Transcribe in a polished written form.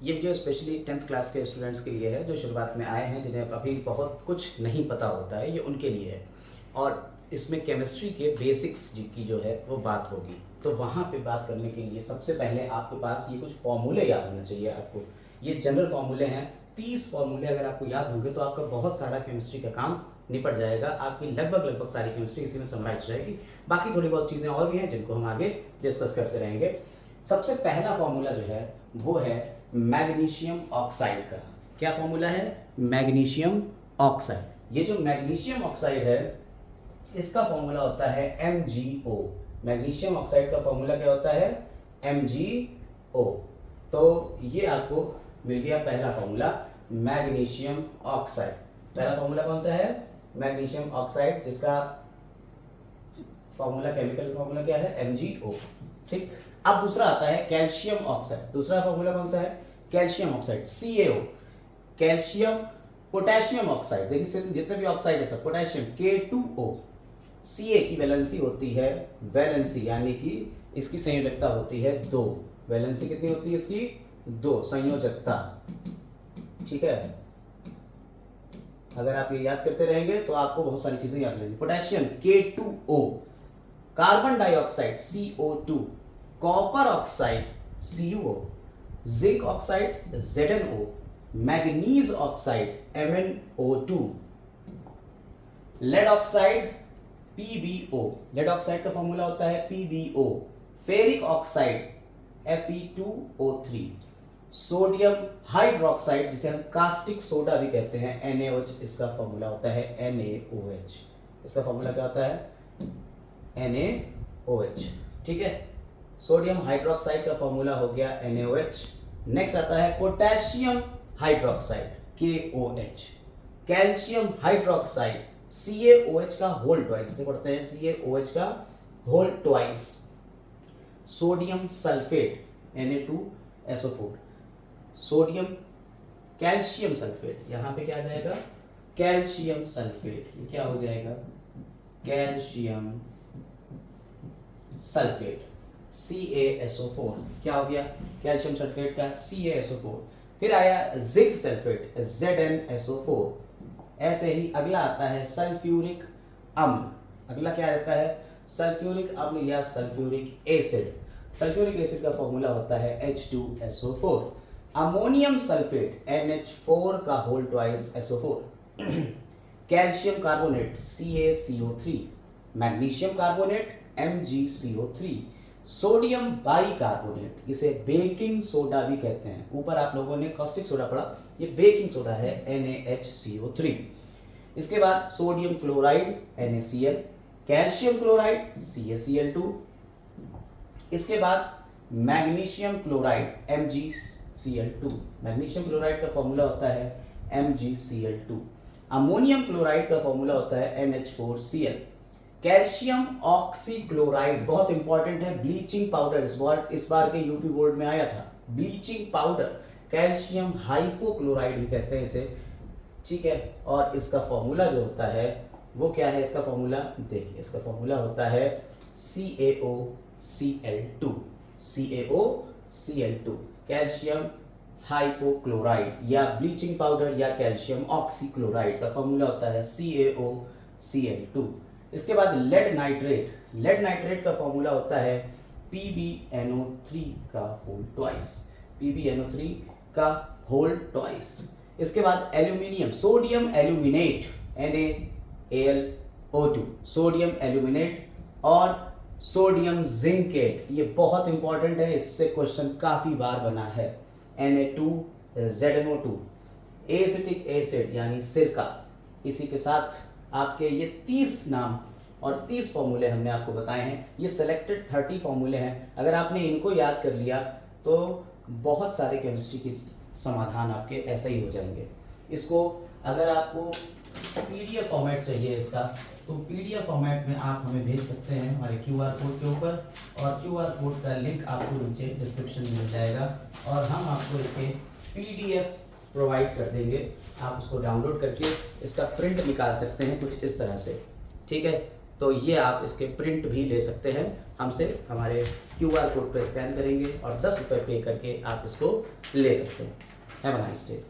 ये video specially 10th class के students के लिए है जो शुरुआत में आए हैं, जिन्हें अभी बहुत कुछ नहीं पता होता है, ये उनके लिए है। और इसमें केमिस्ट्री के बेसिक्स की जो है वो बात होगी। तो वहाँ पे बात करने के लिए सबसे पहले आपके पास ये कुछ फॉर्मूले याद होना चाहिए आपको। ये जनरल फॉर्मूले हैं, 30 फॉर्मूले अगर आपको याद होंगे तो आपका बहुत सारा केमिस्ट्री का काम निपट जाएगा। आपकी लगभग सारी केमिस्ट्री इसी में समराइज हो जाएगी। बाकी थोड़ी बहुत चीज़ें और भी हैं जिनको हम आगे डिस्कस करते रहेंगे। सबसे पहला फॉर्मूला जो है वो है मैग्नीशियम ऑक्साइड का। क्या फॉर्मूला है? Magnesium oxide. ये जो मैग्नीशियम ऑक्साइड है इसका फॉर्मूला होता है MgO। मैग्नीशियम ऑक्साइड का फॉर्मूला क्या होता है? MgO। तो ये आपको मिल गया पहला फॉर्मूला, मैग्नीशियम ऑक्साइड। पहला फॉर्मूला कौन सा है? मैग्नीशियम ऑक्साइड, जिसका फॉर्मूला, केमिकल फॉर्मूला क्या है? MgO। ठीक। अब दूसरा आता है कैल्शियम ऑक्साइड। दूसरा फॉर्मूला कौन सा है? Calcium oxide, CaO। Calcium potassium oxide, देखिए जितने भी ऑक्साइड है सब पोटेशियम, K2O। Ca की वैलेंसी होती है, वैलेंसी यानी कि इसकी संयोजकता होती है 2। वैलेंसी कितनी होती है इसकी? 2, संयोजकता। ठीक है, अगर आप ये याद करते रहेंगे तो आपको बहुत सारी चीजें याद रहेंगी। Potassium K2O, carbon dioxide CO2, copper oxide CuO, zinc oxide ZnO, manganese oxide MnO2, lead oxide PbO। Lead oxide का फॉर्मूला होता है PbO। Ferric oxide Fe2O3, sodium hydroxide जिसे हम कास्टिक सोडा भी कहते हैं NaOH, इसका फॉर्मूला होता है NaOH। इसका फॉर्मूला क्या होता है? NaOH। ठीक है, सोडियम हाइड्रोक्साइड का फॉर्मूला हो गया NaOH। नेक्स्ट आता है potassium hydroxide KOH, calcium hydroxide CaOH का होल ट्वाइस, इसे पढ़ते हैं CaOH का whole twice. Sodium sulphate Na2SO4, sodium calcium sulphate, यहां पे क्या आ जाएगा? Calcium sulphate. ये क्या हो जाएगा? Calcium sulphate CaSO4। क्या हो गया? कैल्शियम सल्फेट का CaSO4। फिर आया जिंक सल्फेट ZnSO4। ऐसे ही अगला आता है सल्फ्यूरिक अम्ल। अगला क्या आता है? सल्फ्यूरिक अम्ल या सल्फ्यूरिक एसिड। सल्फ्यूरिक एसिड का फॉर्मूला होता है H2SO4। अमोनियम सल्फेट NH4 का whole twice SO4। Calcium carbonate CaCO3, magnesium carbonate MgCO3, sodium bicarbonate, इसे बेकिंग सोडा भी कहते हैं। ऊपर आप लोगों ने कॉस्टिक सोडा पढ़ा, ये बेकिंग सोडा है NaHCO3। इसके बाद sodium chloride NaCl, calcium chloride CaCl2। इसके बाद magnesium chloride MgCl2। Magnesium chloride का फॉर्मूला होता है MgCl2। अमोनियम क्लोराइड का फॉर्मूला होता है NH4Cl। कैल्शियम ऑक्सीक्लोराइड बहुत इंपॉर्टेंट है, ब्लीचिंग पाउडर, इस बार के यूपी बोर्ड में आया था, ब्लीचिंग पाउडर। कैल्शियम हाइपोक्लोराइड भी कहते हैं इसे। ठीक है, और इसका फॉर्मूला जो होता है वो क्या है? इसका फॉर्मूला देखिए, इसका फॉर्मूला होता है CaOCl2। CaOCl2, कैल्शियम हाइपोक्लोराइड या ब्लीचिंग पाउडर या कैल्शियम ऑक्सीक्लोराइड का फॉर्मूला होता है CaOCl2। इसके बाद लेड नाइट्रेट। लेड नाइट्रेट का फॉर्मूला होता है PbNO3 का होल ट्वाइस। PbNO3 का होल ट्वाइस। इसके बाद aluminium, sodium aluminate NaAlO2, sodium aluminate और सोडियम जिंकेट। ये बहुत इंपॉर्टेंट है, इससे क्वेश्चन काफी बार बना है। Na2ZnO2, एसिटिक एसिड यानी सिरका। इसी के साथ आपके ये 30 नाम और 30 फॉर्मूले हमने आपको बताए हैं। ये सिलेक्टेड 30 फॉर्मूले हैं। अगर आपने इनको याद कर लिया तो बहुत सारे केमिस्ट्री के समाधान आपके ऐसे ही हो जाएंगे। इसको अगर आपको PDF फॉर्मेट चाहिए इसका, तो PDF फॉर्मेट में आप हमें भेज सकते हैं हमारे QR कोड के ऊपर, और QR कोड का लिंक आपको नीचे डिस्क्रिप्शन में मिल जाएगा और हम आपको इसके PDF प्रोवाइड कर देंगे। आप उसको डाउनलोड करके इसका प्रिंट निकाल सकते हैं कुछ इस तरह से। ठीक है, तो ये आप इसके प्रिंट भी ले सकते हैं हमसे, हमारे QR कोड पे स्कैन करेंगे और 10 रुपये पे करके आप इसको ले सकते हैं। Have a nice day.